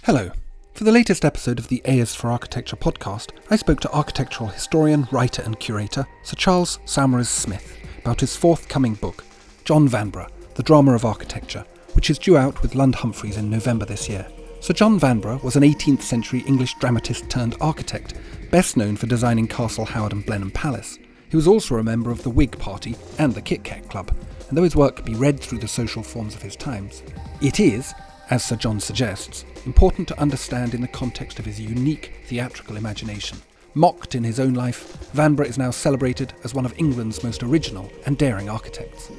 Hello. For the latest episode of the A is for Architecture podcast, I spoke to architectural historian, writer and curator Sir Charles Saumarez Smith about his forthcoming book, John Vanbrugh, The Drama of Architecture, which is due out with Lund Humphreys in November this year. Sir John Vanbrugh was an 18th century English dramatist turned architect, best known for designing Castle Howard and Blenheim Palace. He was also a member of the Whig party and the Kit Kat Club, and though his work could be read through the social forms of his times, it is, as Sir John suggests, important to understand in the context of his unique theatrical imagination. Mocked in his own life, Vanbrugh is now celebrated as one of England's most original and daring architects.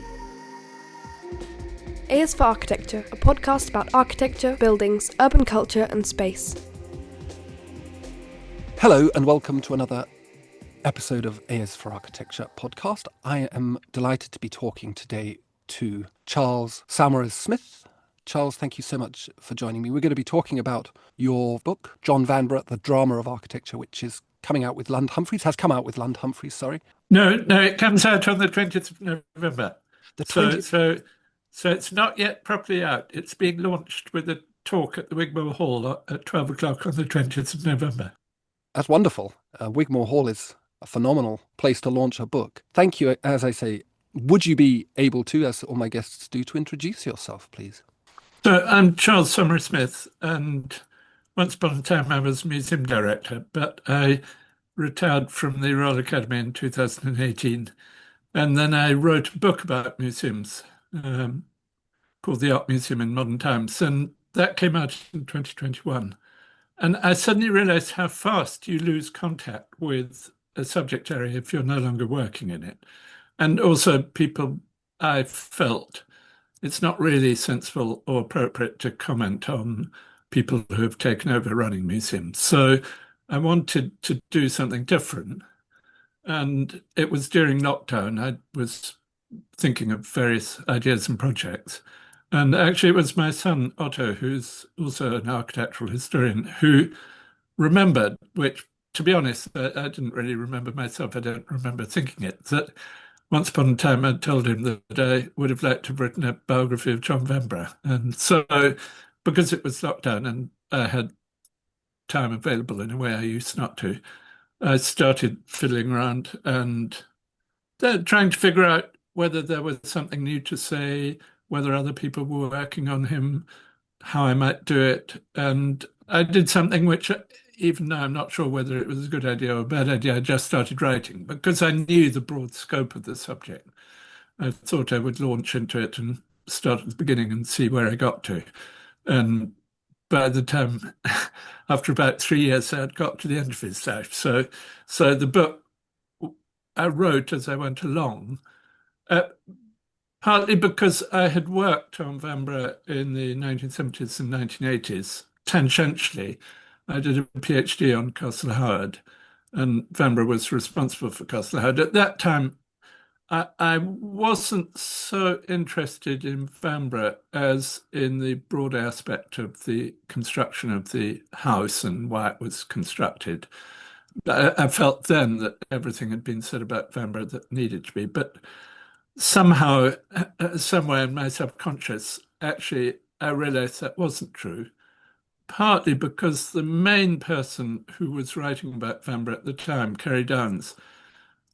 A is for Architecture, a podcast about architecture, buildings, urban culture and space. Hello and welcome to another episode of A is for Architecture podcast. I am delighted to be talking today to Charles Saumarez Smith. Charles, thank you so much for joining me. We're going to be talking about your book, John Vanbrugh, The Drama of Architecture, which is coming out with Lund Humphreys, has come out with Lund Humphreys, sorry. No, it comes out on the 20th of November. The 20th? So it's not yet properly out. It's being launched with a talk at the Wigmore Hall at 12 o'clock on the 20th of November. That's wonderful. Wigmore Hall is a phenomenal place to launch a book. Thank you. As I say, would you be able to, as all my guests do, to introduce yourself, please? So I'm Charles Saumarez Smith, and once upon a time I was museum director, but I retired from the Royal Academy in 2018, and then I wrote a book about museums called The Art Museum in Modern Times, and that came out in 2021. And I suddenly realized how fast you lose contact with a subject area if you're no longer working in it. And also people, I felt, it's not really sensible or appropriate to comment on people who have taken over running museums. So I wanted to do something different. And it was during lockdown. I was thinking of various ideas and projects. And actually it was my son, Otto, who's also an architectural historian, who remembered, which, to be honest, I didn't really remember myself. I don't remember thinking it, that once upon a time, I told him that I would have liked to have written a biography of John Vanbrugh. And so, because it was lockdown and I had time available in a way I used not to, I started fiddling around and trying to figure out whether there was something new to say, whether other people were working on him, how I might do it. And I did something which, even now I'm not sure whether it was a good idea or a bad idea, I just started writing because I knew the broad scope of the subject. I thought I would launch into it and start at the beginning and see where I got to. And by the time, after about 3 years, I had got to the end of his life. So the book I wrote as I went along, partly because I had worked on Vanbrugh in the 1970s and 1980s, tangentially. I did a PhD on Castle Howard, and Vanbrugh was responsible for Castle Howard. At that time, I wasn't so interested in Vanbrugh as in the broad aspect of the construction of the house and why it was constructed. I felt then that everything had been said about Vanbrugh that needed to be, but somehow, somewhere in my subconscious, actually, I realized that wasn't true. Partly because the main person who was writing about Vanbrugh at the time, Kerry Downs,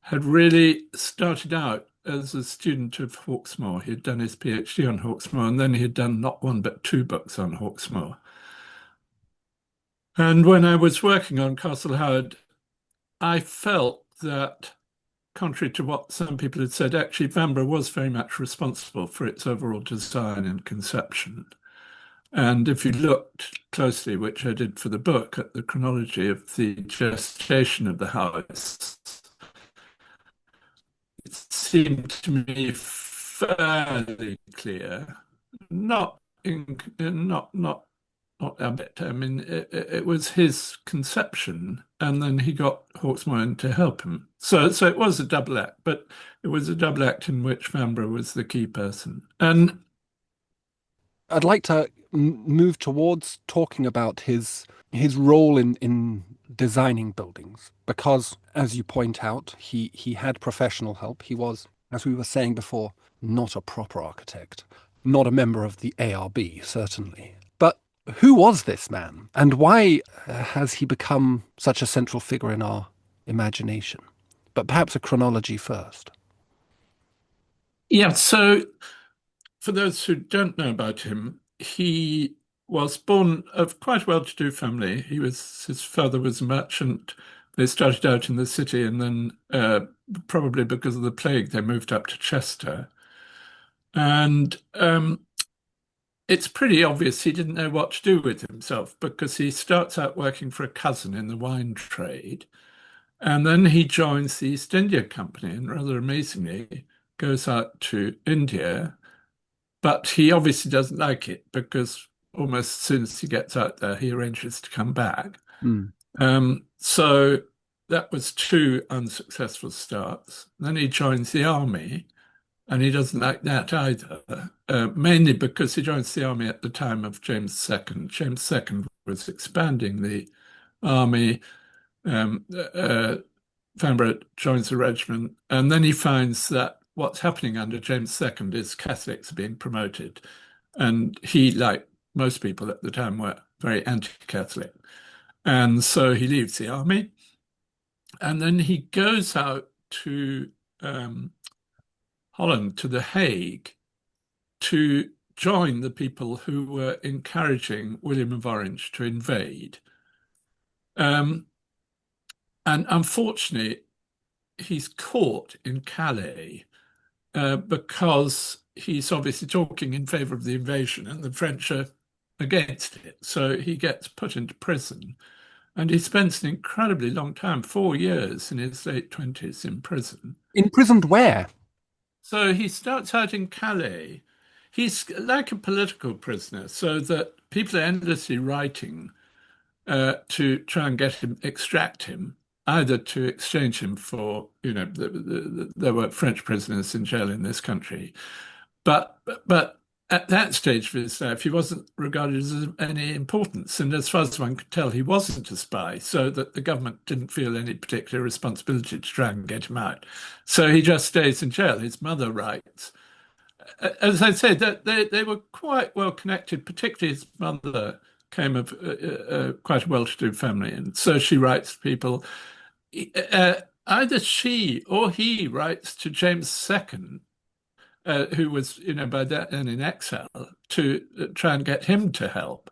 had really started out as a student of Hawksmoor. He had done his PhD on Hawksmoor, and then he had done not one but two books on Hawksmoor. And when I was working on Castle Howard, I felt that, contrary to what some people had said, actually Vanbrugh was very much responsible for its overall design and conception. And if you looked closely, which I did for the book, at the chronology of the gestation of the house, it seemed to me fairly clear, not a bit. I mean, it was his conception, and then he got Hawksmoor in to help him. So it was a double act, but it was a double act in which Vanbrugh was the key person. And I'd like to move towards talking about his role in designing buildings, because, as you point out, he had professional help. He was, as we were saying before, not a proper architect, not a member of the ARB, certainly. But Who was this man, and why has he become such a central figure in our imagination? But perhaps a chronology first. Yeah, so for those who don't know about him, he was born of quite a well-to-do family. His father was a merchant. They started out in the city, and then probably because of the plague, they moved up to Chester. And it's pretty obvious he didn't know what to do with himself because he starts out working for a cousin in the wine trade. And then he joins the East India Company and rather amazingly goes out to India. But he obviously doesn't like it because almost as soon as he gets out there, he arranges to come back. Mm. So that was two unsuccessful starts. Then he joins the army, and he doesn't like that either, mainly because he joins the army at the time of James II. James II was expanding the army. Vanbrugh joins the regiment, and then he finds that what's happening under James II is Catholics are being promoted. And he, like most people at the time, were very anti-Catholic. And so he leaves the army, and then he goes out to Holland, to The Hague, to join the people who were encouraging William of Orange to invade. And unfortunately, he's caught in Calais because he's obviously talking in favor of the invasion and the French are against it. So he gets put into prison and he spends an incredibly long time, 4 years in his late 20s in prison. Imprisoned where? So he starts out in Calais. He's like a political prisoner, so that people are endlessly writing to try and get him, extract him, either to exchange him for, there were French prisoners in jail in this country. But at that stage of his life, he wasn't regarded as of any importance. And as far as one could tell, he wasn't a spy, so that the government didn't feel any particular responsibility to try and get him out. So he just stays in jail. His mother writes. As I said, that they were quite well connected, particularly his mother came of quite a well-to-do family. And so she writes to people. Either she or he writes to James II, who was, by then in exile, to try and get him to help.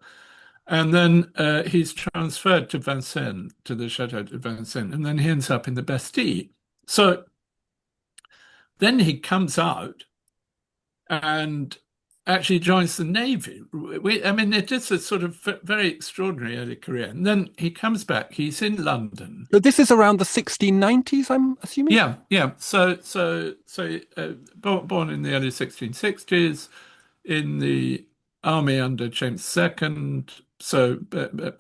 And then he's transferred to Vincennes, to the Chateau de Vincennes, and then he ends up in the Bastille. So then he comes out and actually joins the Navy. It is a sort of very extraordinary early career. And then he comes back, he's in London. But this is around the 1690s, I'm assuming? Yeah. So born in the early 1660s, in the army under James II, so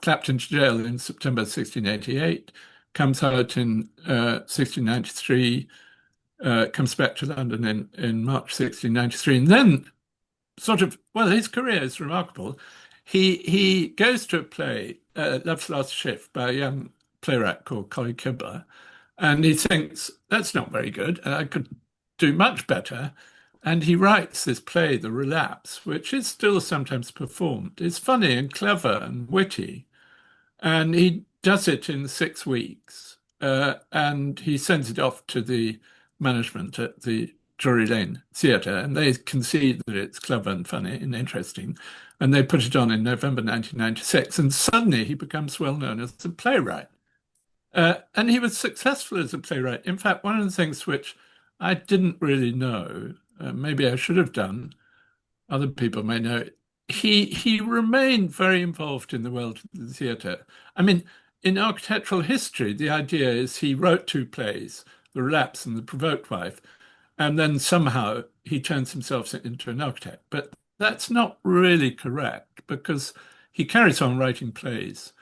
clapped into jail in September 1688, comes out in 1693, comes back to London in March 1693, and then his career is remarkable. He goes to a play, Love's Last Shift, by a young playwright called Colley Cibber, and he thinks, that's not very good, I could do much better. And he writes this play, The Relapse, which is still sometimes performed. It's funny and clever and witty. And he does it in 6 weeks. And he sends it off to the management at the Drury Lane Theatre. And they concede that it's clever and funny and interesting. And they put it on in November 1996. And suddenly he becomes well known as a playwright. And he was successful as a playwright. In fact, one of the things which I didn't really know, maybe I should have done, other people may know, he remained very involved in the world of the theatre. In architectural history, the idea is he wrote two plays, The Relapse and The Provoked Wife, and then somehow he turns himself into an architect. But that's not really correct because he carries on writing plays,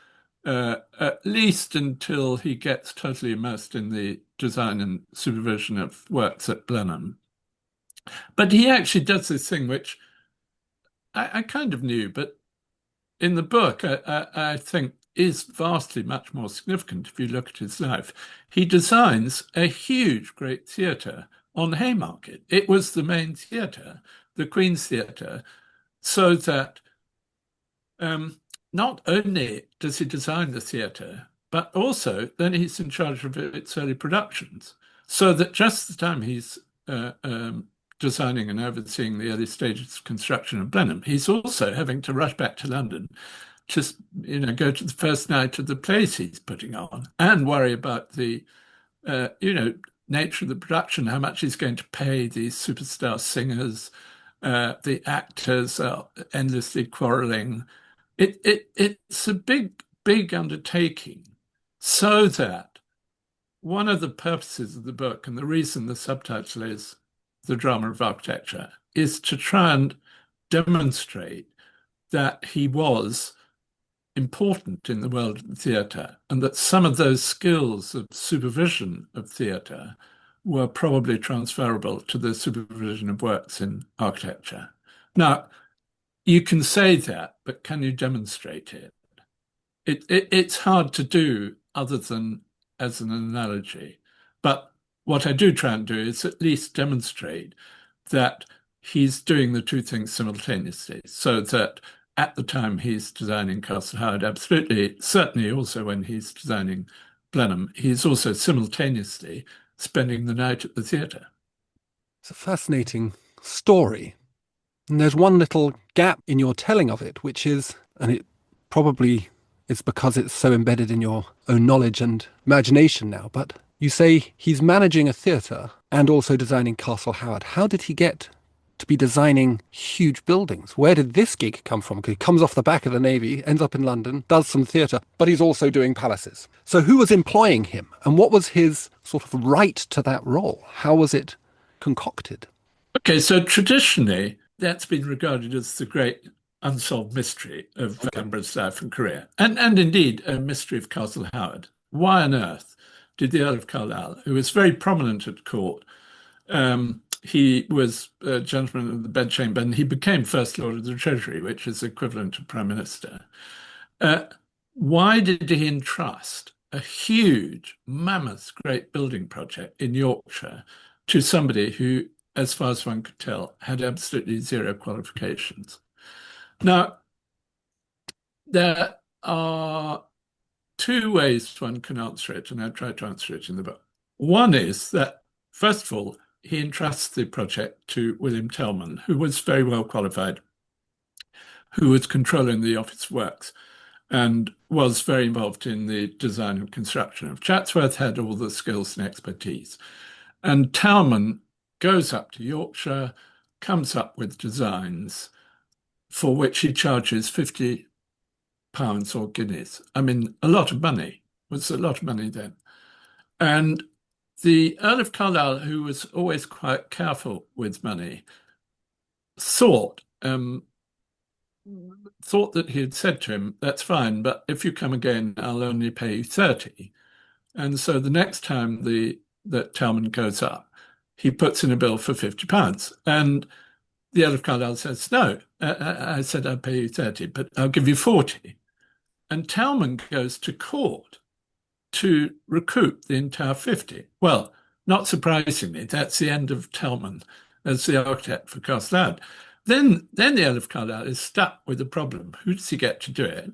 at least until he gets totally immersed in the design and supervision of works at Blenheim. But he actually does this thing which I kind of knew, but in the book, I think is vastly much more significant if you look at his life. He designs a huge, great theatre on Haymarket. It was the main theatre, the Queen's Theatre, so that not only does he design the theatre, but also then he's in charge of its early productions. So that just the time he's designing and overseeing the early stages of construction of Blenheim, he's also having to rush back to London, just go to the first night of the plays he's putting on, and worry about the nature of the production, how much he's going to pay these superstar singers. The actors are endlessly quarreling. It's a big undertaking, so that one of the purposes of the book, and the reason the subtitle is The Drama of Architecture, is to try and demonstrate that he was important in the world of the theatre, and that some of those skills of supervision of theatre were probably transferable to the supervision of works in architecture. Now, you can say that, but can you demonstrate it? It's hard to do other than as an analogy. But what I do try and do is at least demonstrate that he's doing the two things simultaneously, so that at the time he's designing Castle Howard, absolutely, certainly also when he's designing Blenheim, he's also simultaneously spending the night at the theatre. It's a fascinating story. And there's one little gap in your telling of it, which is, and it probably is because it's so embedded in your own knowledge and imagination now, but you say he's managing a theatre and also designing Castle Howard. How did he get to be designing huge buildings? Where did this gig come from? Because he comes off the back of the Navy, ends up in London, does some theatre, but he's also doing palaces. So who was employing him? And what was his sort of right to that role? How was it concocted? Okay, so traditionally, that's been regarded as the great unsolved mystery of Vanbrugh's life and career, and indeed a mystery of Castle Howard. Why on earth did the Earl of Carlisle, who was very prominent at court, he was a gentleman of the bedchamber, and he became First Lord of the Treasury, which is equivalent to Prime Minister. Why did he entrust a huge, mammoth, great building project in Yorkshire to somebody who, as far as one could tell, had absolutely zero qualifications? Now, there are two ways one can answer it, and I try to answer it in the book. One is that, first of all, he entrusts the project to William Tellman, who was very well qualified, who was controlling the Office of Works, and was very involved in the design and construction of Chatsworth, had all the skills and expertise. And Tellman goes up to Yorkshire, comes up with designs for which he charges £50 or guineas. I mean, a lot of money. It was a lot of money then. And the Earl of Carlisle, who was always quite careful with money, thought that he had said to him, "That's fine, but if you come again, I'll only pay you 30." And so the next time that Tellman goes up, he puts in a bill for £50. And the Earl of Carlisle says, "No, I said I'd pay you 30, but I'll give you 40. And Tellman goes to court to recoup the entire 50. Well, not surprisingly, that's the end of Tellman as the architect for Castle Howard. Then the Earl of Carlisle is stuck with a problem. Who does he get to do it?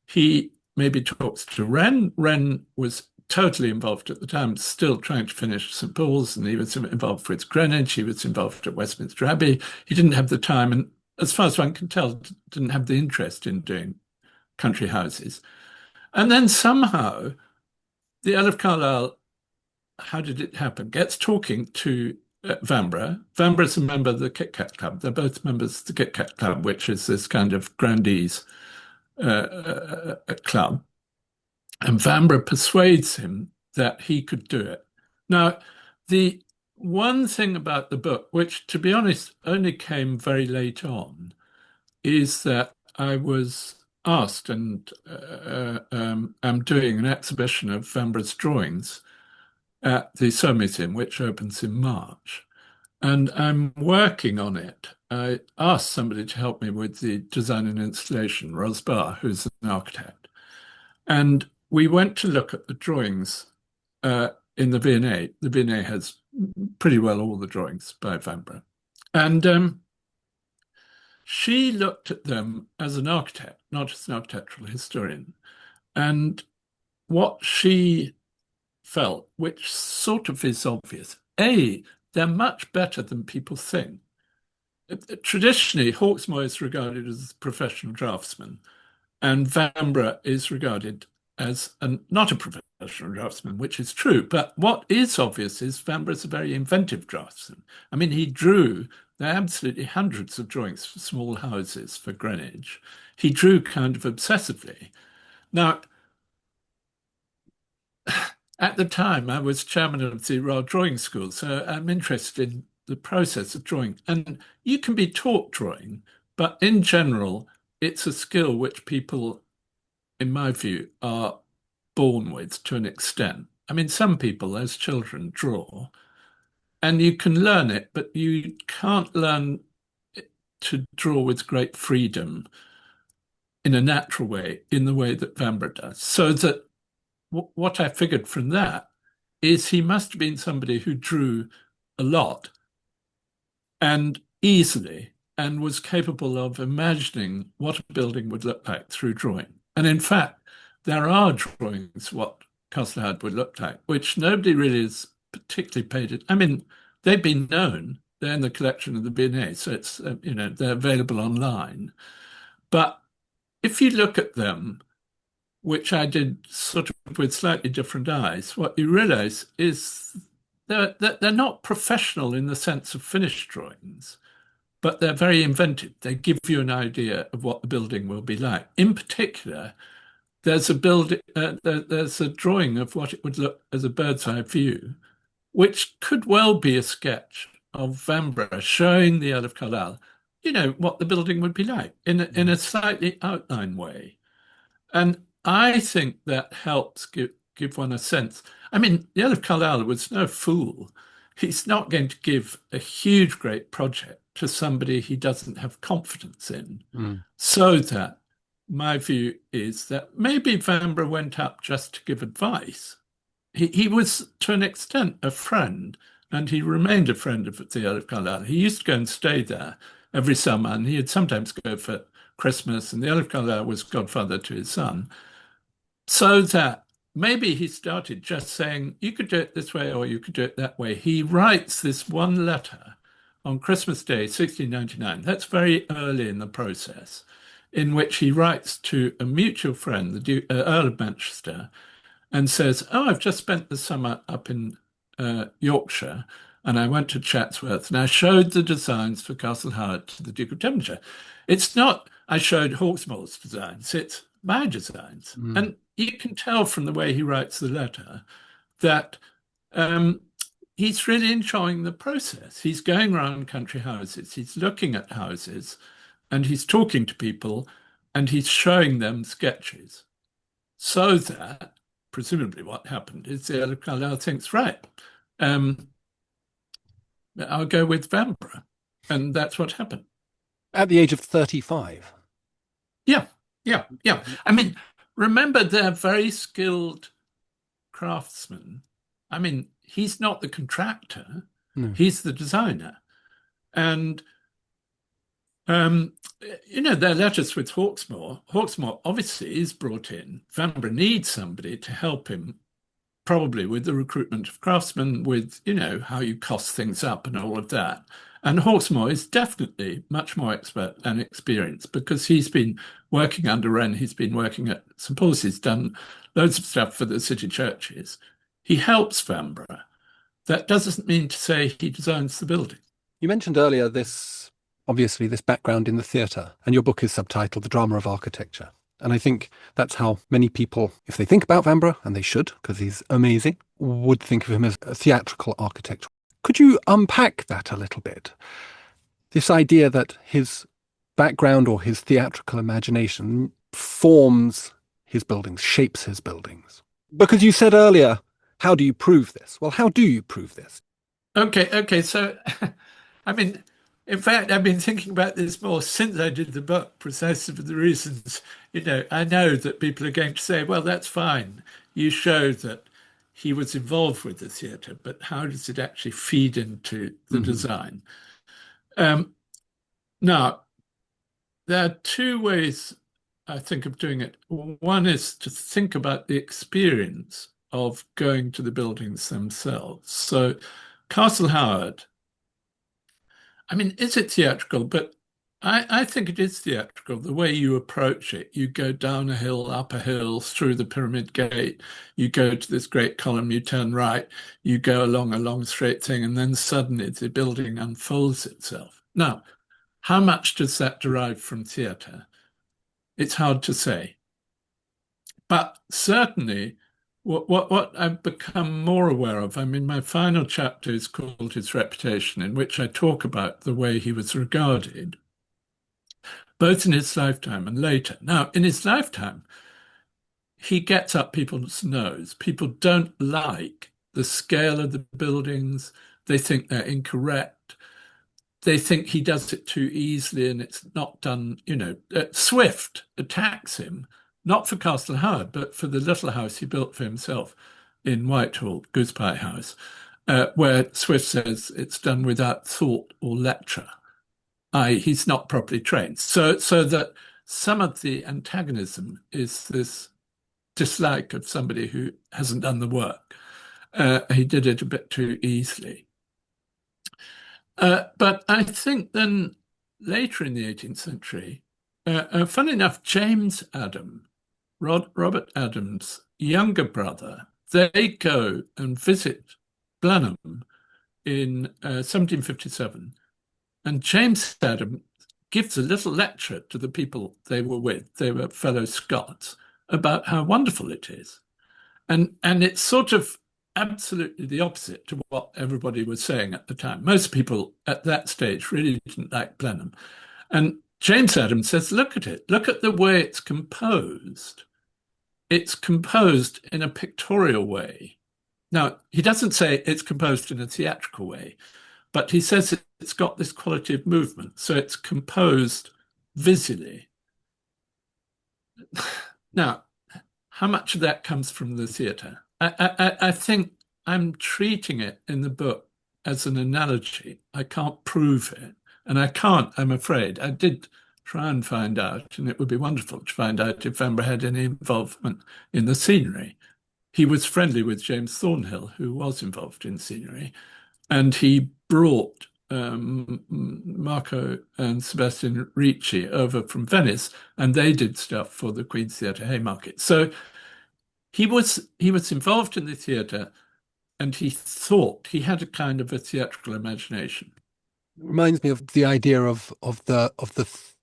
He maybe talks to Wren. Wren was totally involved at the time, still trying to finish St. Paul's, and he was involved with Greenwich. He was involved at Westminster Abbey. He didn't have the time, and as far as one can tell, didn't have the interest in doing country houses. And then somehow the Earl of Carlisle, how did it happen? Gets talking to Vanbrugh. Vanbrugh's a member of the Kit Kat Club. They're both members of the Kit Kat Club, which is this kind of grandees club. And Vanbrugh persuades him that he could do it. Now, the one thing about the book, which to be honest only came very late on, is that I was asked, and I'm doing an exhibition of Vanbrugh's drawings at the Soho Museum, which opens in March. And I'm working on it. I asked somebody to help me with the design and installation, Ros Barr, who's an architect. And we went to look at the drawings in the V&A. The V&A has pretty well all the drawings by Vanbrugh. And she looked at them as an architect, not as an architectural historian. And what she felt, which sort of is obvious, A, they're much better than people think. Traditionally, Hawksmoor is regarded as a professional draftsman, and Vanbrugh is regarded as not a professional draftsman, which is true. But what is obvious is Vanbrugh is a very inventive draftsman. I mean, he drew, there are absolutely hundreds of drawings for small houses for Greenwich. He drew kind of obsessively. Now, at the time, I was chairman of the Royal Drawing School, so I'm interested in the process of drawing. And you can be taught drawing, but in general, it's a skill which people, in my view, are born with to an extent. I mean, some people, as children, draw, and you can learn it, but you can't learn to draw with great freedom in a natural way, in the way that Vanbrugh does. So that what I figured from that is he must have been somebody who drew a lot and easily and was capable of imagining what a building would look like through drawing. And in fact, there are drawings what Castle Howard would look like, which nobody really has particularly paid it. I mean, they've been known. They're in the collection of the B&A, so it's, they're available online. But if you look at them, which I did sort of with slightly different eyes, what you realize is they're not professional in the sense of finished drawings, but they're very inventive. They give you an idea of what the building will be like. In particular, there's a drawing of what it would look as a bird's eye view, which could well be a sketch of Vanbrugh showing the Earl of Carlisle, what the building would be like in a slightly outline way. And I think that helps give one a sense. I mean, the Earl of Carlisle was no fool. He's not going to give a huge, great project to somebody he doesn't have confidence in. So that my view is that maybe Vanbrugh went up just to give advice. He was, to an extent, a friend, and he remained a friend of the Earl of Carlisle. He used to go and stay there every summer, and he'd sometimes go for Christmas, and the Earl of Carlisle was godfather to his son. So that maybe he started just saying, you could do it this way or you could do it that way. He writes this one letter on Christmas Day, 1699. That's very early in the process, in which he writes to a mutual friend, the Earl of Manchester, and says, I've just spent the summer up in Yorkshire, and I went to Chatsworth, and I showed the designs for Castle Howard to the Duke of Devonshire. It's not I showed Hawksmoor's designs, it's my designs. And you can tell from the way he writes the letter that he's really enjoying the process. He's going around country houses, he's looking at houses, and he's talking to people, and he's showing them sketches. So that, presumably what happened is the Earl of Carlisle thinks, right, I'll go with Vanbrugh. And that's what happened. At the age of 35. Yeah. I mean, remember, they're very skilled craftsmen. I mean, he's not the contractor, he's the designer. And, their letters with Hawksmoor. Hawksmoor obviously is brought in. Vanbrugh needs somebody to help him, probably with the recruitment of craftsmen, with, how you cost things up and all of that. And Hawksmoor is definitely much more expert and experienced because he's been working under Wren. He's been working at St. Paul's. He's done loads of stuff for the city churches. He helps Vanbrugh. That doesn't mean to say he designs the building. You mentioned earlier this background in the theatre, and your book is subtitled The Drama of Architecture. And I think that's how many people, if they think about Vanbrugh, and they should, because he's amazing, would think of him as a theatrical architect. Could you unpack that a little bit? This idea that his background or his theatrical imagination forms his buildings, shapes his buildings. Because you said earlier, how do you prove this? Well, how do you prove this? Okay. So, I mean, in fact, I've been thinking about this more since I did the book, precisely for the reasons, I know that people are going to say, well, that's fine. You show that he was involved with the theatre, but how does it actually feed into the design? Now, there are two ways I think of doing it. One is to think about the experience of going to the buildings themselves. So, Castle Howard, I mean, is it theatrical? But I think it is theatrical. The way you approach it, you go down a hill, up a hill, through the Pyramid Gate, you go to this great column, you turn right, you go along a long straight thing, and then suddenly the building unfolds itself. Now, how much does that derive from theatre? It's hard to say. But certainly, what I've become more aware of, I mean, my final chapter is called His Reputation, in which I talk about the way he was regarded, both in his lifetime and later. Now, in his lifetime, he gets up people's nose. People don't like the scale of the buildings. They think they're incorrect. They think he does it too easily and it's not done, Swift attacks him, not for Castle Howard, but for the little house he built for himself in Whitehall, Goosepie House, where Swift says it's done without thought or lecture, i.e. he's not properly trained. So that some of the antagonism is this dislike of somebody who hasn't done the work. He did it a bit too easily. But I think then later in the 18th century, funnily enough, James Adam, Robert Adams' younger brother, they go and visit Blenheim in 1757. And James Adam gives a little lecture to the people they were with, they were fellow Scots, about how wonderful it is. And it's sort of absolutely the opposite to what everybody was saying at the time. Most people at that stage really didn't like Blenheim. And James Adams says, look at it. Look at the way it's composed. It's composed in a pictorial way. Now, he doesn't say it's composed in a theatrical way, but he says it's got this quality of movement. So it's composed visually. Now, how much of that comes from the theatre? I think I'm treating it in the book as an analogy. I can't prove it. And I can't, I'm afraid. I did try and find out, and it would be wonderful to find out if Vanbrugh had any involvement in the scenery. He was friendly with James Thornhill, who was involved in scenery, and he brought Marco and Sebastian Ricci over from Venice, and they did stuff for the Queen's Theatre Haymarket. So he was involved in the theatre, and he thought he had a kind of a theatrical imagination. Reminds me of the idea of the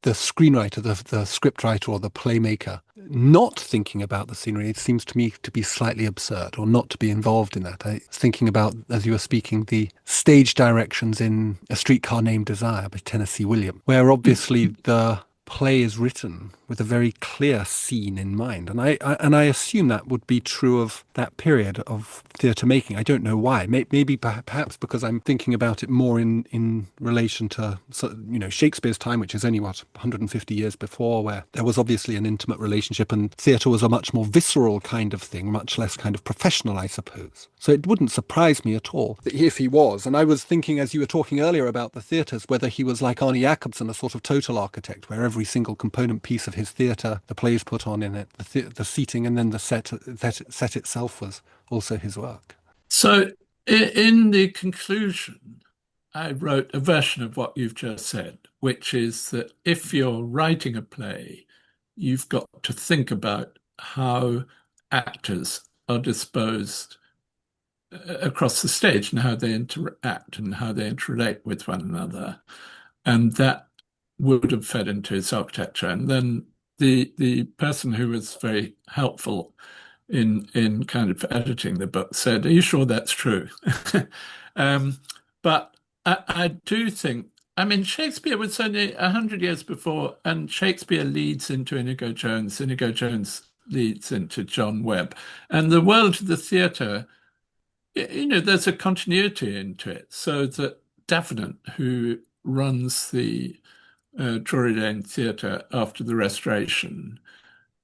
screenwriter, the scriptwriter or the playmaker, not thinking about the scenery. It seems to me to be slightly absurd, or not to be involved in that. I was thinking about, as you were speaking, the stage directions in A Streetcar Named Desire by Tennessee Williams, where obviously the play is written with a very clear scene in mind, and I assume that would be true of that period of theatre making. I don't know why. Maybe perhaps because I'm thinking about it more in relation to Shakespeare's time, which is only 150 years before, where there was obviously an intimate relationship, and theatre was a much more visceral kind of thing, much less kind of professional, I suppose. So it wouldn't surprise me at all if he was. And I was thinking, as you were talking earlier about the theatres, whether he was like Arne Jacobsen, a sort of total architect, where every single component piece of his theatre, the plays put on in it, the seating, and then the set itself was also his work. So in the conclusion, I wrote a version of what you've just said, which is that if you're writing a play, you've got to think about how actors are disposed across the stage and how they interact and how they interrelate with one another. And that would have fed into his architecture. And then the person who was very helpful in kind of editing the book said, "Are you sure that's true?" But I do think, I mean, Shakespeare was only 100 years before, and Shakespeare leads into Inigo Jones. Inigo Jones leads into John Webb. And the world of the theatre, there's a continuity into it. So that Davenant, who runs the Drury Lane Theatre after the Restoration.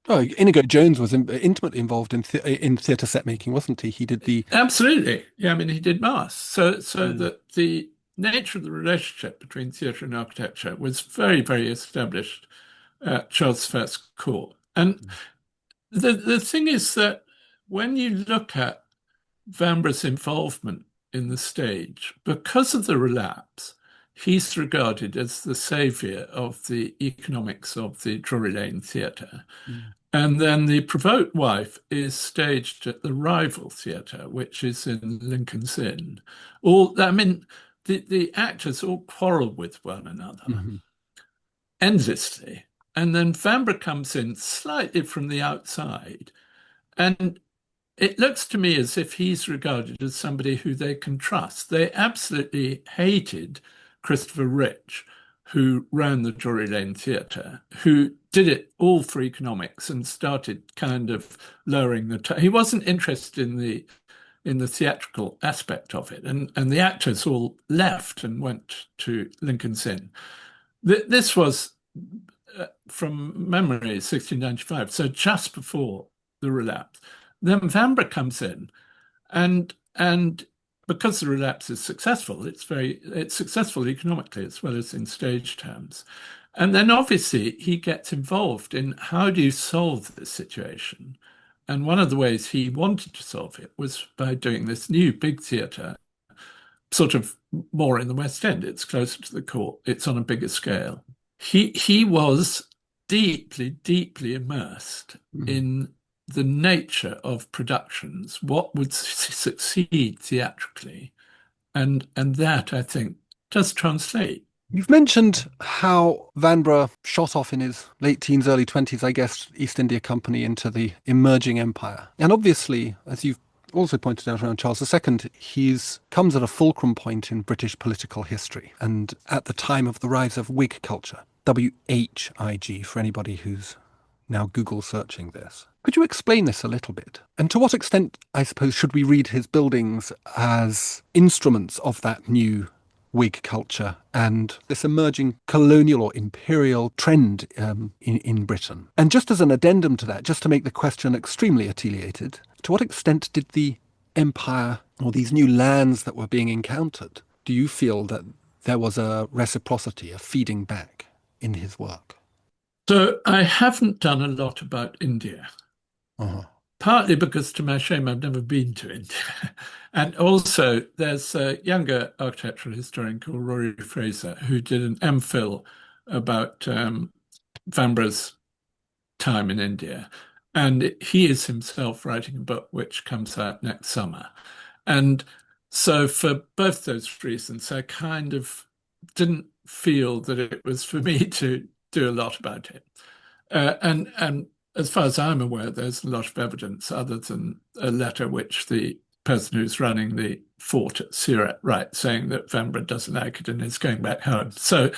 Oh, Inigo Jones was intimately involved in theatre set making, wasn't he? He did the... Absolutely. Yeah, I mean, he did Mass. So that the nature of the relationship between theatre and architecture was very, very established at Charles I's court. And the thing is that when you look at Vanbrugh's involvement in the stage, because of the relapse, he's regarded as the saviour of the economics of the Drury Lane Theatre. Mm. And then the Provoked Wife is staged at the rival theatre, which is in Lincoln's Inn. The actors all quarrel with one another Mm-hmm. endlessly. And then Vanbrugh comes in slightly from the outside. And it looks to me as if he's regarded as somebody who they can trust. They absolutely hated Christopher Rich, who ran the Drury Lane Theatre, who did it all for economics and started kind of lowering the. He wasn't interested in the theatrical aspect of it, and the actors all left and went to Lincoln's Inn. This was from memory 1695, so just before the relapse. Then Vanbrugh comes in, and because the relapse is successful, it's successful economically as well as in stage terms. And then obviously he gets involved in how do you solve this situation? And one of the ways he wanted to solve it was by doing this new big theatre, sort of more in the West End. It's closer to the court. It's on a bigger scale. He was deeply, deeply immersed in the nature of productions, what would succeed theatrically, and that I think does translate. You've mentioned how Vanbrugh shot off in his late teens, early 20s, I guess, East India Company into the emerging empire. And obviously, as you've also pointed out around Charles II, he's comes at a fulcrum point in British political history and at the time of the rise of Whig culture. WHIG, for anybody who's now Google searching this. Could you explain this a little bit? And to what extent, I suppose, should we read his buildings as instruments of that new Whig culture and this emerging colonial or imperial trend in Britain? And just as an addendum to that, just to make the question extremely attenuated, to what extent did the empire or these new lands that were being encountered, do you feel that there was a reciprocity, a feeding back in his work? So I haven't done a lot about India. Uh-huh. Partly because, to my shame, I've never been to India. And also, there's a younger architectural historian called Rory Fraser who did an MPhil about Vanbrugh's time in India. And he is himself writing a book which comes out next summer. And so, for both those reasons, I kind of didn't feel that it was for me to do a lot about it. And as far as I'm aware, there's a lot of evidence other than a letter which the person who's running the fort at Surat writes saying that Vanbrugh doesn't like it and is going back home. So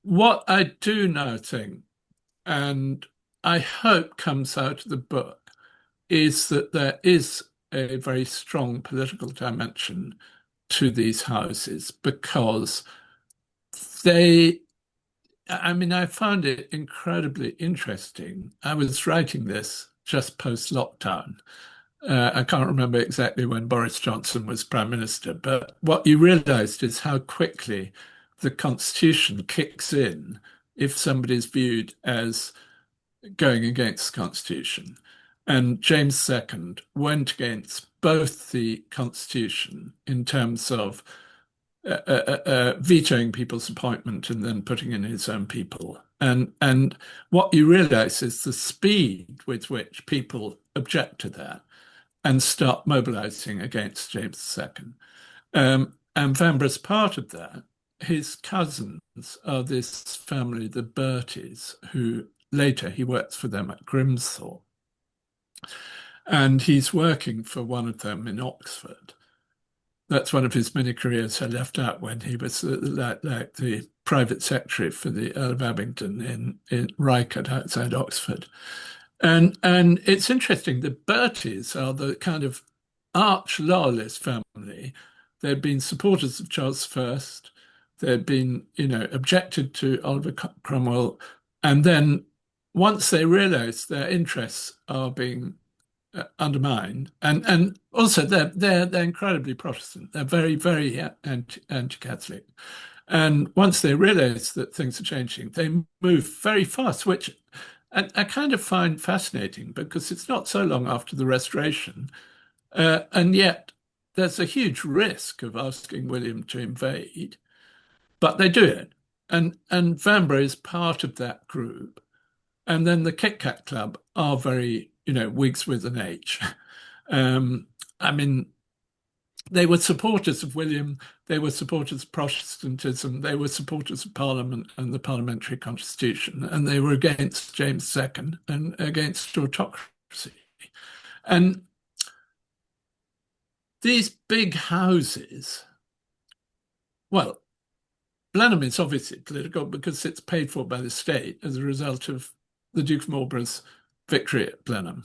what I do now think, and I hope comes out of the book, is that there is a very strong political dimension to these houses because I found it incredibly interesting. I was writing this just post-lockdown. I can't remember exactly when Boris Johnson was Prime Minister, but what you realized is how quickly the Constitution kicks in if somebody's viewed as going against the Constitution. And James II went against both the Constitution in terms of vetoing people's appointment and then putting in his own people. And what you realize is the speed with which people object to that and start mobilizing against James II. And Vanbrugh's part of that. His cousins are this family, the Berties, who later he works for them at Grimsthorpe. And he's working for one of them in Oxford. That's one of his many careers I left out when he was like the private secretary for the Earl of Abingdon in Rycote outside Oxford. And it's interesting, the Berties are the kind of arch loyalist family. They'd been supporters of Charles I. They'd been, objected to Oliver Cromwell. And then once they realized their interests are being undermined, and also they're incredibly Protestant. They're very, very anti-Catholic. And once they realize that things are changing, they move very fast, which I kind of find fascinating because it's not so long after the Restoration. And yet there's a huge risk of asking William to invade, but they do it. And Vanbrugh is part of that group. And then the Kit Kat Club are very, Whigs with an H. I mean, they were supporters of William, they were supporters of Protestantism, they were supporters of Parliament and the parliamentary constitution, and they were against James II and against autocracy. And these big houses, well, Blenheim is obviously political because it's paid for by the state as a result of the Duke of Marlborough's victory at Blenheim.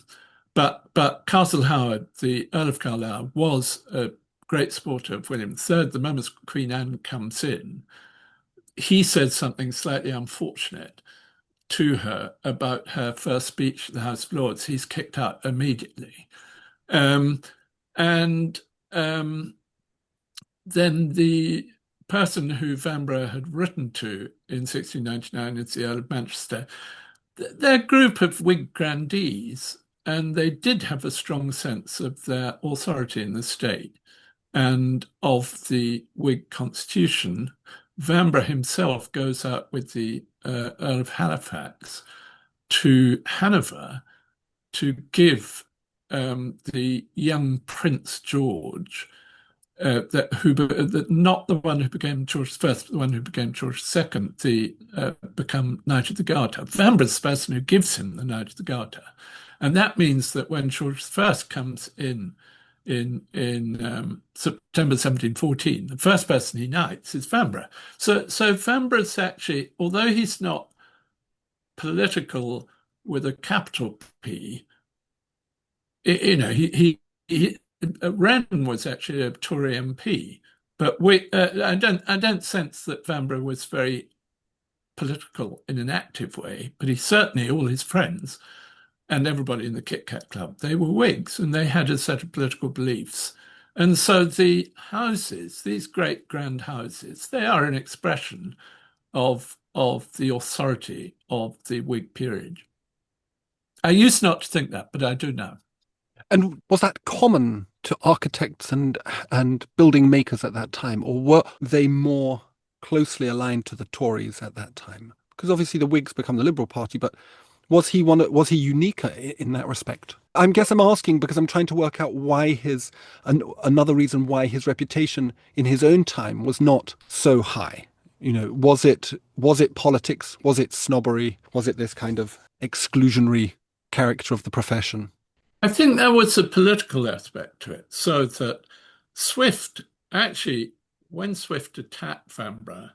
But Castle Howard, the Earl of Carlisle, was a great supporter of William III. The moment Queen Anne comes in, he said something slightly unfortunate to her about her first speech at the House of Lords. He's kicked out immediately. And then the person who Vanbrugh had written to in 1699 is the Earl of Manchester. They're a group of Whig grandees, and they did have a strong sense of their authority in the state and of the Whig constitution. Vanbrugh himself goes out with the Earl of Halifax to Hanover to give the young Prince George, not the one who became George I, but the one who became George II, become Knight of the Garter. Vanbrugh's the person who gives him the Knight of the Garter. And that means that when George I comes in September 1714, the first person he knights is Vanbrugh. So Vanbrugh's actually, although he's not political with a capital P, Wren was actually a Tory MP, but I don't sense that Vanbrugh was very political in an active way. But he certainly, all his friends and everybody in the Kit Kat Club, they were Whigs and they had a set of political beliefs. And so the houses, these great grand houses, they are an expression of the authority of the Whig peerage. I used not to think that, but I do now. And was that common to architects and building makers at that time, or were they more closely aligned to the Tories at that time? Because obviously the Whigs become the Liberal Party, but was he unique in that respect? I guess I'm asking because I'm trying to work out why another reason why his reputation in his own time was not so high. Was it politics? Was it snobbery? Was it this kind of exclusionary character of the profession? I think there was a political aspect to it, so that Swift, actually, when Swift attacked Vanbrugh,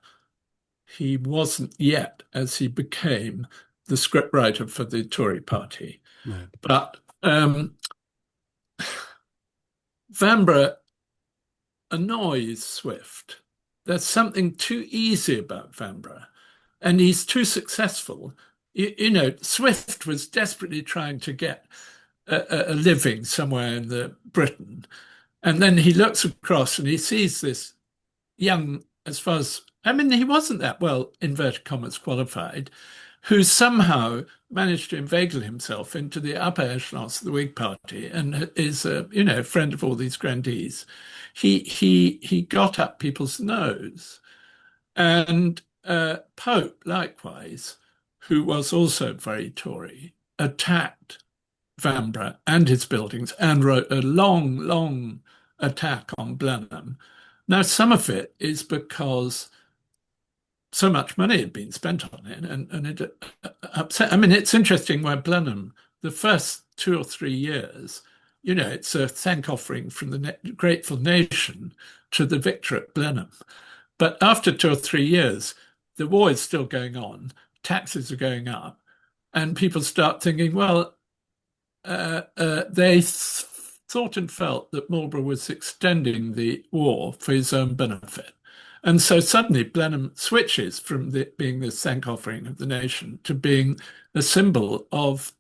he wasn't yet, as he became, the scriptwriter for the Tory party. Right. But Vanbrugh annoys Swift. There's something too easy about Vanbrugh, and he's too successful. Swift was desperately trying to get a living somewhere in Britain. And then he looks across and he sees this young, he wasn't that well, inverted commas, qualified, who somehow managed to inveigle himself into the upper echelons of the Whig Party and is a friend of all these grandees. He got up people's nose. And Pope, likewise, who was also very Tory, attacked Vanbrugh and his buildings and wrote a long, long attack on Blenheim. Now, some of it is because so much money had been spent on it and it upset. I mean, it's interesting where Blenheim, the first 2 or 3 years, it's a thank offering from the grateful nation to the victor at Blenheim. But after 2 or 3 years, the war is still going on, taxes are going up, and people start thinking, well, they thought and felt that Marlborough was extending the war for his own benefit. And so suddenly Blenheim switches from being the thank offering of the nation to being a symbol of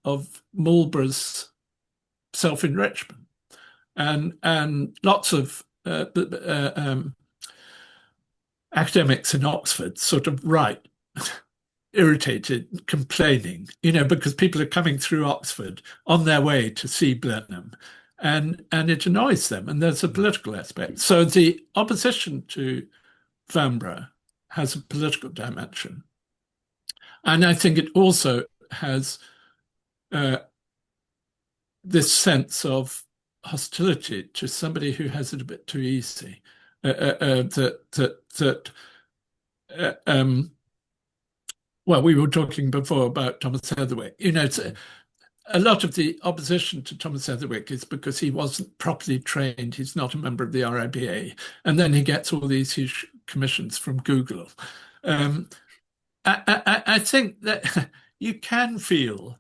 Marlborough's self-enrichment. And lots of academics in Oxford sort of write irritated, complaining, because people are coming through Oxford on their way to see Blenheim, and it annoys them. And there's a political aspect. So the opposition to Vanbrugh has a political dimension, and I think it also has uh, this sense of hostility to somebody who has it a bit too easy. Well, we were talking before about Thomas Heatherwick. A lot of the opposition to Thomas Heatherwick is because he wasn't properly trained. He's not a member of the RIBA. And then he gets all these huge commissions from Google. I think that you can feel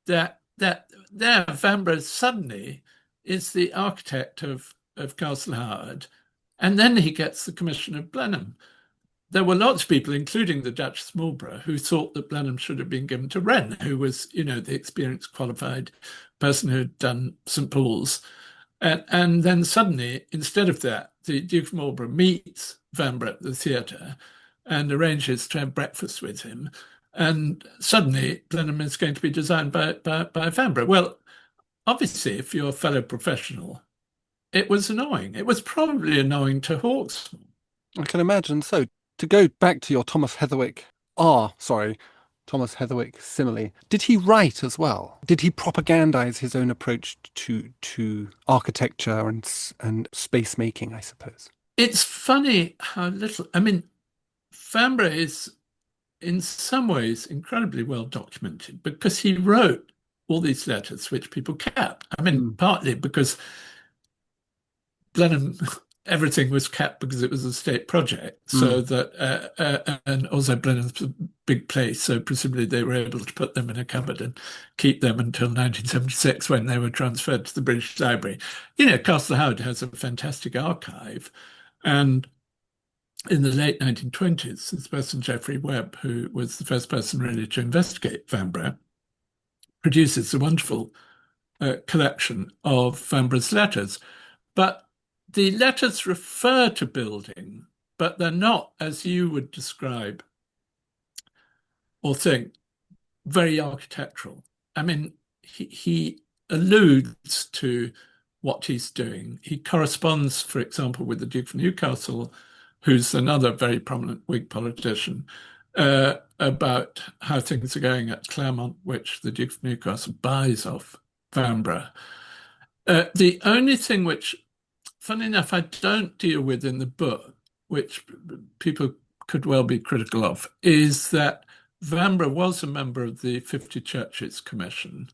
that there Vanbrugh suddenly is the architect of Castle Howard, and then he gets the commission of Blenheim. There were lots of people, including the Duchess Marlborough, who thought that Blenheim should have been given to Wren, who was, the experienced, qualified person who had done St. Paul's. And then suddenly, instead of that, the Duke of Marlborough meets Vanbrugh at the theatre and arranges to have breakfast with him. And suddenly, Blenheim is going to be designed by Vanbrugh. Well, obviously, if you're a fellow professional, it was annoying. It was probably annoying to Hawksmoor. I can imagine. So, to go back to your Thomas Heatherwick simile, did he write as well? Did he propagandize his own approach to architecture and space making, I suppose? It's funny how little. I mean, Vanbrugh is in some ways incredibly well documented because he wrote all these letters which people kept. I mean, partly because Blenheim, everything was kept because it was a state project. So that, and also Blenheim's a big place, so presumably they were able to put them in a cupboard and keep them until 1976 when they were transferred to the British Library. Castle Howard has a fantastic archive, and in the late 1920s, this person, Geoffrey Webb, who was the first person really to investigate Vanbrugh, produces a wonderful collection of Vanbrugh's letters. But the letters refer to building, but they're not, as you would describe or think, very architectural. I mean, he alludes to what he's doing. He corresponds, for example, with the Duke of Newcastle, who's another very prominent Whig politician, about how things are going at Claremont, which the Duke of Newcastle buys off Vanbrugh. The only thing which, funny enough, I don't deal with in the book, which people could well be critical of, is that Vanbrugh was a member of the 50 Churches Commission,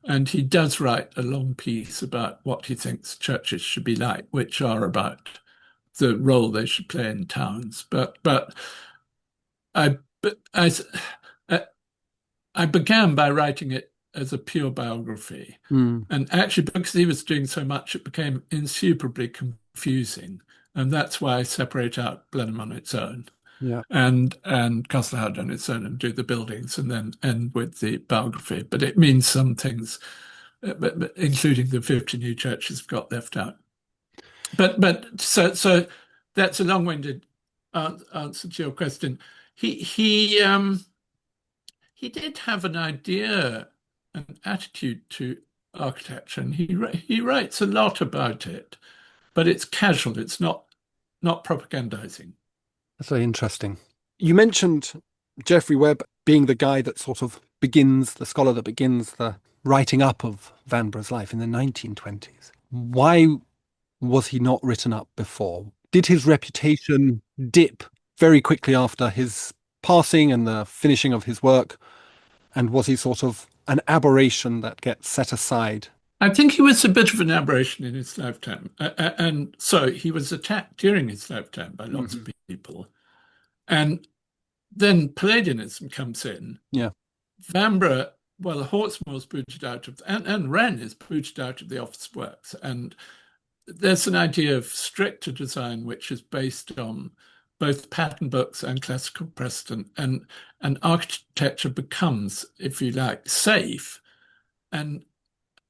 and he does write a long piece about what he thinks churches should be like, which are about the role they should play in towns. But I began by writing it as a pure biography. And actually, because he was doing so much, it became insuperably confusing. And that's why I separate out Blenheim on its own, and Castle Howard on its own, and do the buildings and then end with the biography. But it means some things, including the 50 new churches, have got left out. But so that's a long-winded answer to your question. He did have an idea, an attitude to architecture, and he writes a lot about it, but it's casual. It's not propagandizing. That's very interesting. You mentioned Geoffrey Webb being the guy that sort of begins, the scholar that begins the writing up of Vanbrugh's life in the 1920s. Why was he not written up before? Did his reputation dip very quickly after his passing and the finishing of his work? And was he sort of an aberration that gets set aside? I think he was a bit of an aberration in his lifetime. And so he was attacked during his lifetime by lots of people. And then Palladianism comes in. Yeah. Vanbrugh, well, Hawksmoor's booted out of, and Wren is booted out of the Office of Works. And there's an idea of stricter design, which is based on both pattern books and classical precedent. And architecture becomes, if you like, safe. And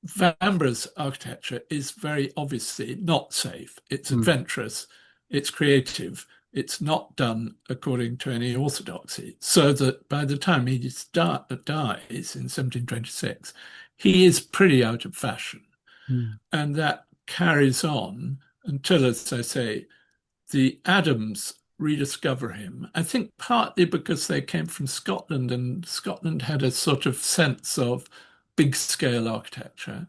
Vanbrugh's architecture is very obviously not safe. It's adventurous, it's creative, it's not done according to any orthodoxy, so that by the time he dies in 1726, he is pretty out of fashion. And that carries on until, as I say, the Adams rediscover him. I think partly because they came from Scotland, and Scotland had a sort of sense of big scale architecture.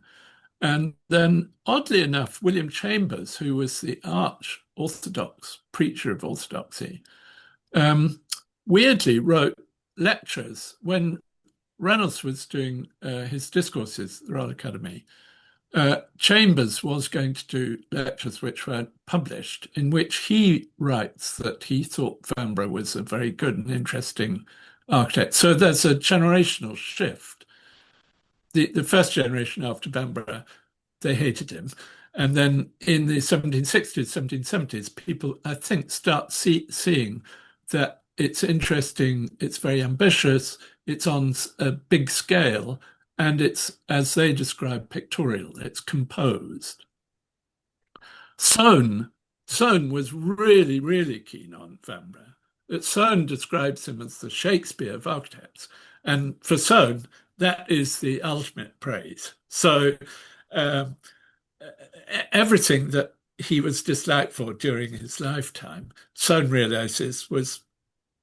And then, oddly enough, William Chambers, who was the arch Orthodox preacher of orthodoxy, weirdly wrote lectures when Reynolds was doing his discourses at the Royal Academy. Chambers was going to do lectures which were published, in which he writes that he thought Vanbrugh was a very good and interesting architect. So there's a generational shift. The first generation after Vanbrugh, they hated him. And then in the 1760s, 1770s, people, I think, start seeing that it's interesting, it's very ambitious, it's on a big scale, and it's, as they describe, pictorial, it's composed. Soane was really, really keen on Vanbrugh. Soane describes him as the Shakespeare of architects. And for Soane, that is the ultimate praise. So everything that he was disliked for during his lifetime, Soane realizes was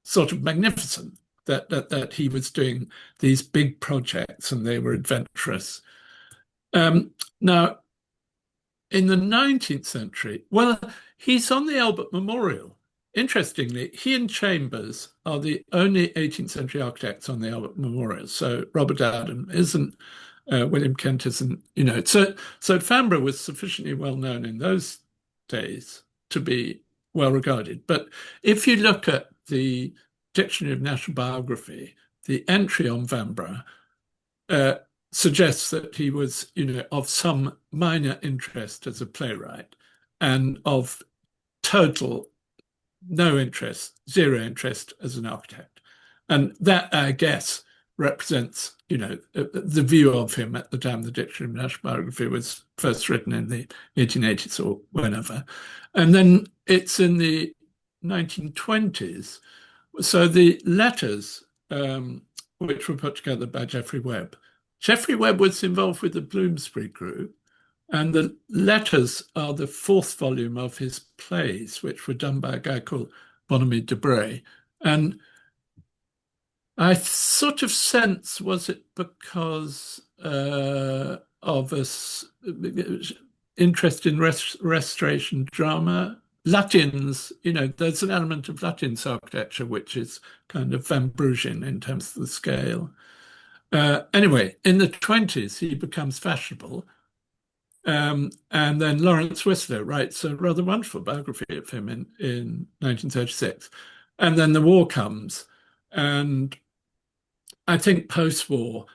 sort of magnificent, that he was doing these big projects and they were adventurous. Now, in the 19th century, well, he's on the Albert Memorial. Interestingly, he and Chambers are the only 18th century architects on the Albert Memorial. So Robert Adam isn't, William Kent isn't, So Vanbrugh was sufficiently well known in those days to be well regarded. But if you look at the Dictionary of National Biography, the entry on Vanbrugh suggests that he was, of some minor interest as a playwright and of total no interest, zero interest as an architect. And that, I guess, represents, the view of him at the time the Dictionary of National Biography was first written in the 1880s or whenever. And then it's in the 1920s. So the letters, which were put together by Geoffrey Webb. Geoffrey Webb was involved with the Bloomsbury Group, and the letters are the fourth volume of his plays, which were done by a guy called Bonamy de Bray. And I sort of sense, was it because of his interest in restoration drama? Latins, there's an element of Latin's architecture, which is kind of Vanbrughian in terms of the scale. Anyway, in the 20s, he becomes fashionable. And then Lawrence Whistler writes a rather wonderful biography of him in 1936. And then the war comes. And I think post-war,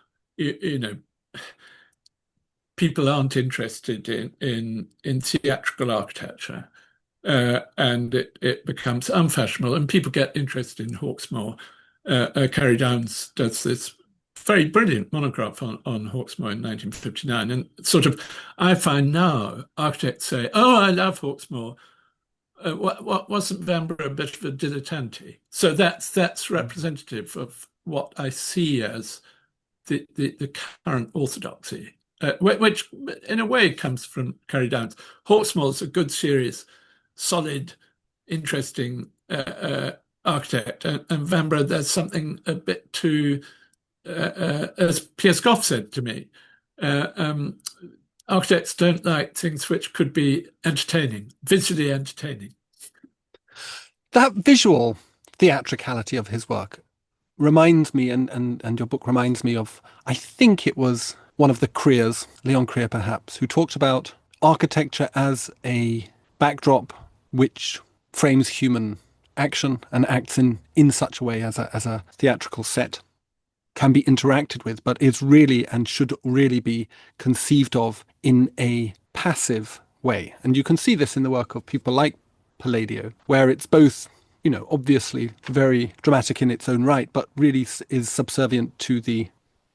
people aren't interested in theatrical architecture. And it becomes unfashionable, and people get interested in Hawksmoor. Carrie Downes does this very brilliant monograph on Hawksmoor in 1959. And sort of, I find now architects say, "Oh, I love Hawksmoor. What wasn't Vanbrugh a bit of a dilettante?" So that's representative of what I see as the current orthodoxy, which in a way comes from Carrie Downes. Hawksmoor's a good, serious, solid, interesting architect, and Vanbrugh, there's something a bit too, as Piers Goff said to me, architects don't like things which could be entertaining, visually entertaining. That visual theatricality of his work reminds me, and your book reminds me of, I think it was one of the Creers, Leon Creer perhaps, who talked about architecture as a backdrop which frames human action and acts in such a way as a theatrical set can be interacted with, but is really and should really be conceived of in a passive way. And you can see this in the work of people like Palladio, where it's both, obviously very dramatic in its own right, but really is subservient to the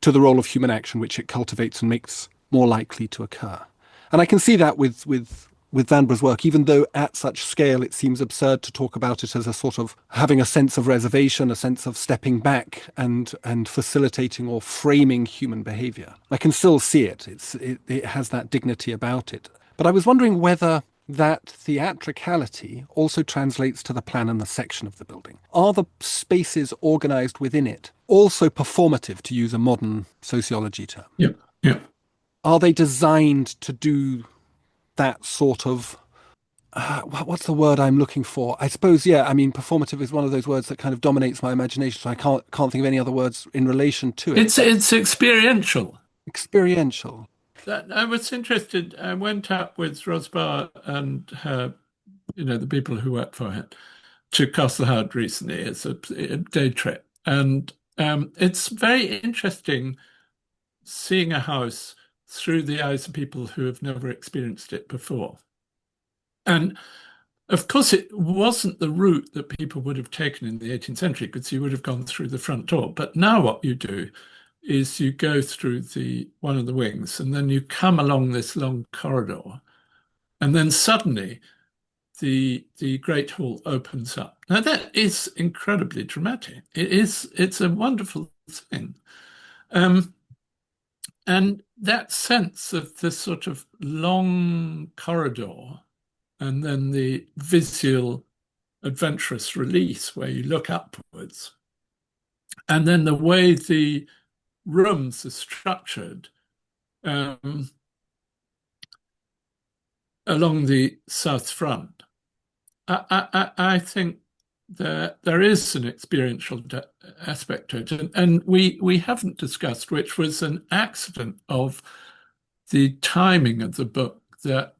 role of human action, which it cultivates and makes more likely to occur. And I can see that with with Vanbrugh's work, even though at such scale it seems absurd to talk about it as a sort of having a sense of reservation, a sense of stepping back and facilitating or framing human behavior. I can still see it. It has that dignity about it. But I was wondering whether that theatricality also translates to the plan and the section of the building. Are the spaces organized within it also performative, to use a modern sociology term? Yeah, yeah. Are they designed to do that sort of what's the word I'm looking for? I suppose, yeah. I mean, performative is one of those words that kind of dominates my imagination. So I can't think of any other words in relation to it. It's experiential. Experiential. I was interested. I went up with Rosbar and her, the people who work for her, to Castlehoud recently. It's a day trip, and it's very interesting seeing a house through the eyes of people who have never experienced it before. And of course, it wasn't the route that people would have taken in the 18th century, because you would have gone through the front door. But now what you do is you go through one of the wings, and then you come along this long corridor, and then suddenly the Great Hall opens up. Now that is incredibly dramatic. It's a wonderful thing. And that sense of this sort of long corridor, and then the visual adventurous release where you look upwards, and then the way the rooms are structured along the south front, I think there is an experiential aspect to it, and we haven't discussed, which was an accident of the timing of the book, that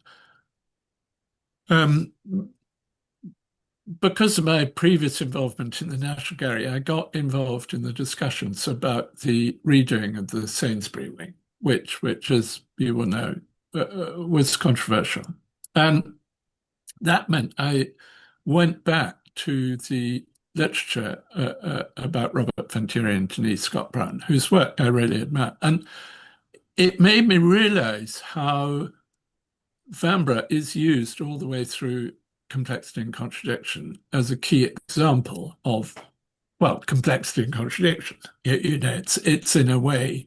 because of my previous involvement in the National Gallery, I got involved in the discussions about the redoing of the Sainsbury wing, which as you will know, was controversial. And that meant I went back to the literature about Robert Venturi and Denise Scott Brown, whose work I really admire. And it made me realize how Vanbrugh is used all the way through Complexity and Contradiction as a key example of, well, complexity and contradiction. It's in a way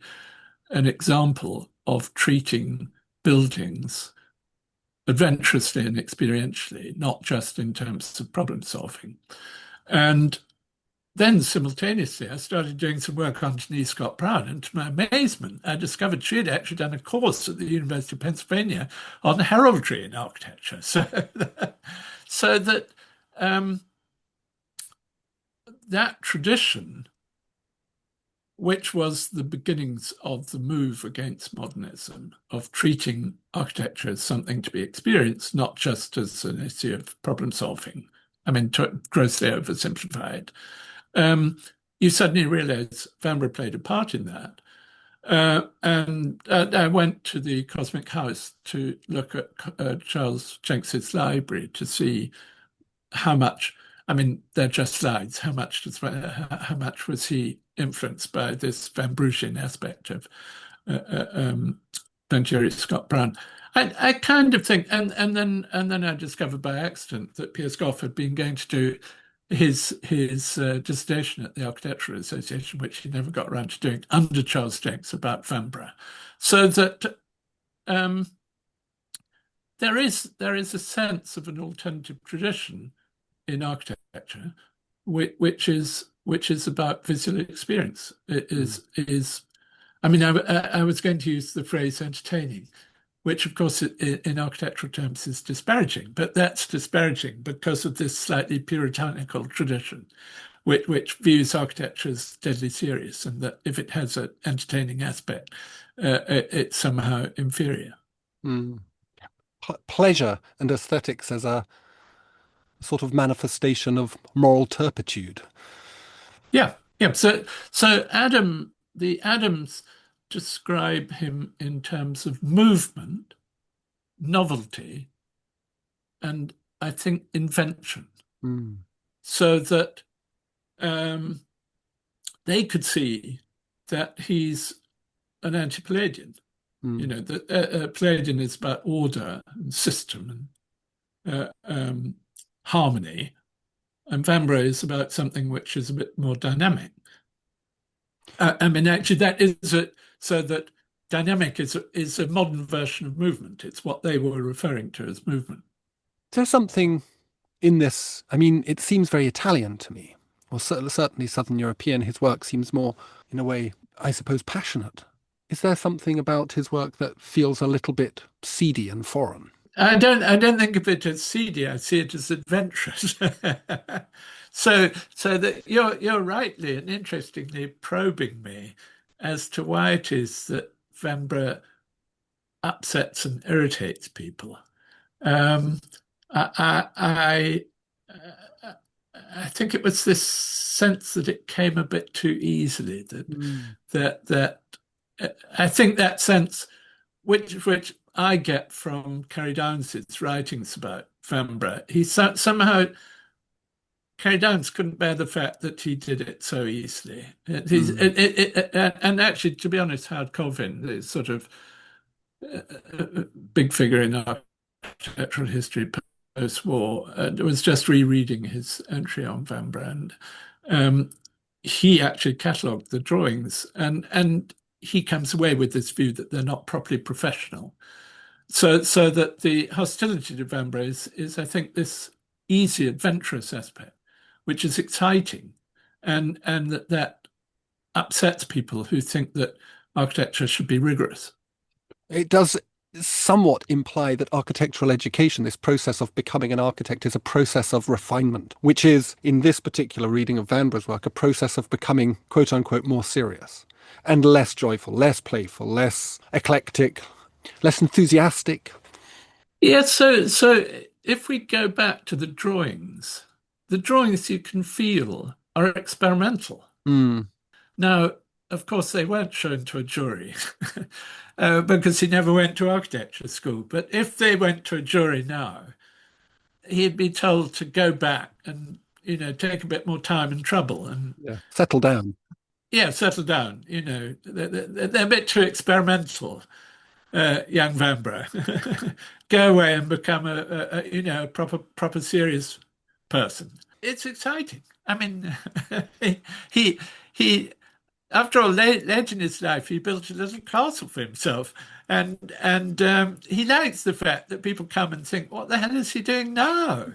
an example of treating buildings adventurously and experientially, not just in terms of problem solving. And then simultaneously, I started doing some work on Denise Scott Brown, and to my amazement, I discovered she had actually done a course at the University of Pennsylvania on heraldry in architecture. So that that tradition, which was the beginnings of the move against modernism, of treating architecture as something to be experienced, not just as an issue of problem solving. I mean, grossly oversimplified. You suddenly realize Vanbrugh played a part in that. And I went to the Cosmic House to look at Charles Jenks's library to see how much, I mean, they're just slides, how much was he influenced by this Vanbrughian aspect of Venturi Scott Brown. I kind of think, and then I discovered by accident that Piers Goff had been going to do his dissertation at the Architectural Association, which he never got around to doing, under Charles Jenks, about Vanbrugh. So that there is a sense of an alternative tradition in architecture, which is about visual experience. It is. I mean, I was going to use the phrase entertaining, which of course in architectural terms is disparaging, but that's disparaging because of this slightly puritanical tradition, which views architecture as deadly serious, and that if it has an entertaining aspect, it's somehow inferior. Pleasure and aesthetics as a sort of manifestation of moral turpitude. Yeah. So the Adams describe him in terms of movement, novelty, and I think invention. So that they could see that he's an anti-Palladian. That Palladian is about order and system harmony, and Vanbrugh is about something which is a bit more dynamic. I mean, actually, that is it. So that dynamic is a modern version of movement. It's what they were referring to as movement. There's something in this. I mean, it seems very Italian to me, or certainly Southern European. His work seems more, in a way, I suppose, passionate. Is there something about his work that feels a little bit seedy and foreign? I don't think of it as seedy. I see it as adventurous. So that you're rightly and interestingly probing me as to why it is that Vanbrugh upsets and irritates people. Um, I, I think it was this sense that it came a bit too easily. Mm. That I think that sense, which I get from Carrie Downes's writings about Vanbrugh, somehow Carrie Downes couldn't bear the fact that he did it so easily. And actually, to be honest, Howard Colvin, the sort of big figure in architectural history post-war, was just rereading his entry on Vanbrugh, and he actually catalogued the drawings, and he comes away with this view that they're not properly professional. So that the hostility to Vanbrugh is, I think, this easy, adventurous aspect, which is exciting, and that upsets people who think that architecture should be rigorous. It does somewhat imply that architectural education, this process of becoming an architect, is a process of refinement, which is, in this particular reading of Vanbrugh's work, a process of becoming, quote unquote, more serious and less joyful, less playful, less eclectic, less enthusiastic. Yeah, so if we go back to the drawings you can feel are experimental. Mm. Now, of course, they weren't shown to a jury because he never went to architecture school. But if they went to a jury now, he'd be told to go back and, take a bit more time and trouble and Yeah. Settle down. yeah, settle down. They're a bit too experimental, young Vanbrugh. Go away and become a proper serious person. It's exciting. I mean, he he after all, late in his life, he built a little castle for himself, and he likes the fact that people come and think, "What the hell is he doing now?"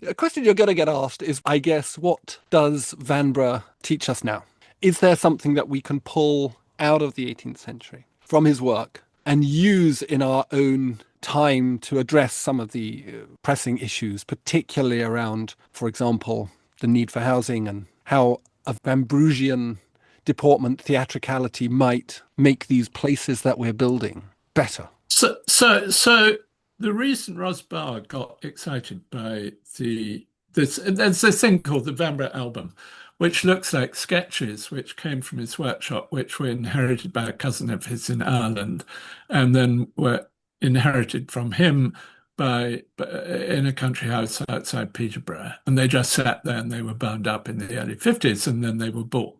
A question you're going to get asked is, I guess, what does Vanbrugh teach us now? Is there something that we can pull out of the 18th century from his work and use in our own time to address some of the pressing issues, particularly around, for example, the need for housing and how a Vanbrughian deportment theatricality might make these places that we're building better? So the reason Rosbar got excited by there's this thing called the Vanbrugh album, which looks like sketches which came from his workshop, which were inherited by a cousin of his in Ireland, and then were inherited from him in a country house outside Peterborough. And they just sat there and they were bound up in the early 50s, and then they were bought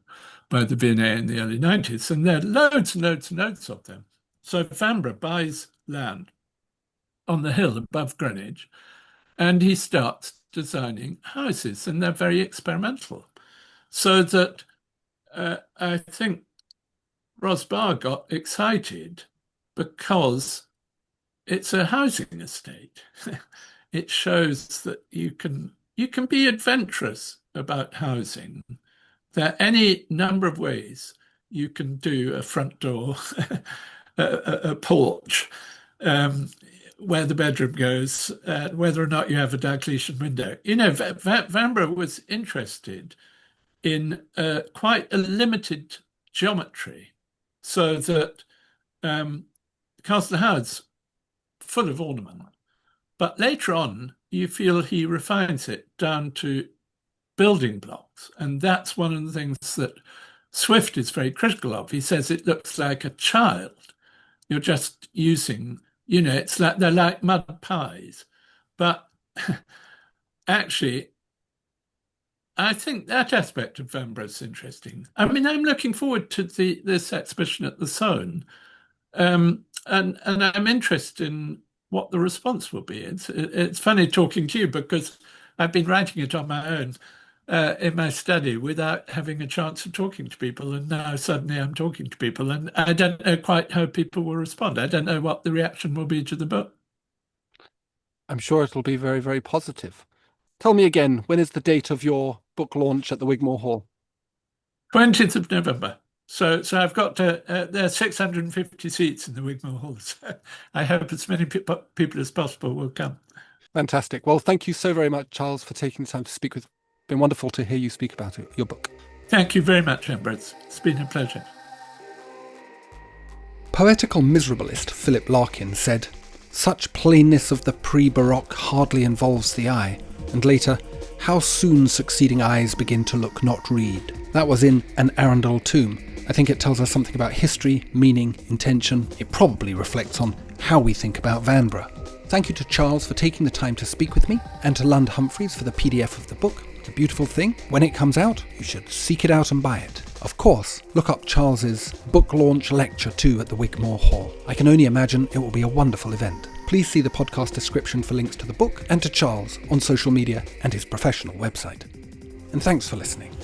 by the V&A in the early 90s. And there are loads and loads and loads of them. So Vanbrugh buys land on the hill above Greenwich, and he starts designing houses, and they're very experimental. So that I think Rosbar got excited because it's a housing estate. It shows that you can be adventurous about housing. There are any number of ways you can do a front door, a porch, where the bedroom goes, whether or not you have a Diocletian window. Vanbrugh was interested in quite a limited geometry, so that Castle Howard's full of ornament. But later on, you feel he refines it down to building blocks. And that's one of the things that Swift is very critical of. He says it looks like a child. You're just using, it's like they're like mud pies. But actually, I think that aspect of Vanbrugh is interesting. I mean, I'm looking forward to this exhibition at the Soane, and I'm interested in what the response will be. It's funny talking to you because I've been writing it on my own in my study without having a chance of talking to people. And now suddenly I'm talking to people and I don't know quite how people will respond. I don't know what the reaction will be to the book. I'm sure it'll be very, very positive. Tell me again, when is the date of your book launch at the Wigmore Hall? 20th of November. So I've got there are 650 seats in the Wigmore Hall. So I hope as many people as possible will come. Fantastic. Well, thank you so very much, Charles, for taking the time to speak with me. It's been wonderful to hear you speak about it, your book. Thank you very much, Vanbrugh. It's been a pleasure. Poetical miserabilist Philip Larkin said, "Such plainness of the pre-Baroque hardly involves the eye," and later, "How soon succeeding eyes begin to look not read." That was in An Arundel Tomb. I think it tells us something about history, meaning, intention. It probably reflects on how we think about Vanbrugh. Thank you to Charles for taking the time to speak with me, and to Lund Humphreys for the PDF of the book. It's a beautiful thing. When it comes out, you should seek it out and buy it. Of course, look up Charles's book launch lecture too at the Wigmore Hall. I can only imagine it will be a wonderful event. Please see the podcast description for links to the book and to Charles on social media and his professional website. And thanks for listening.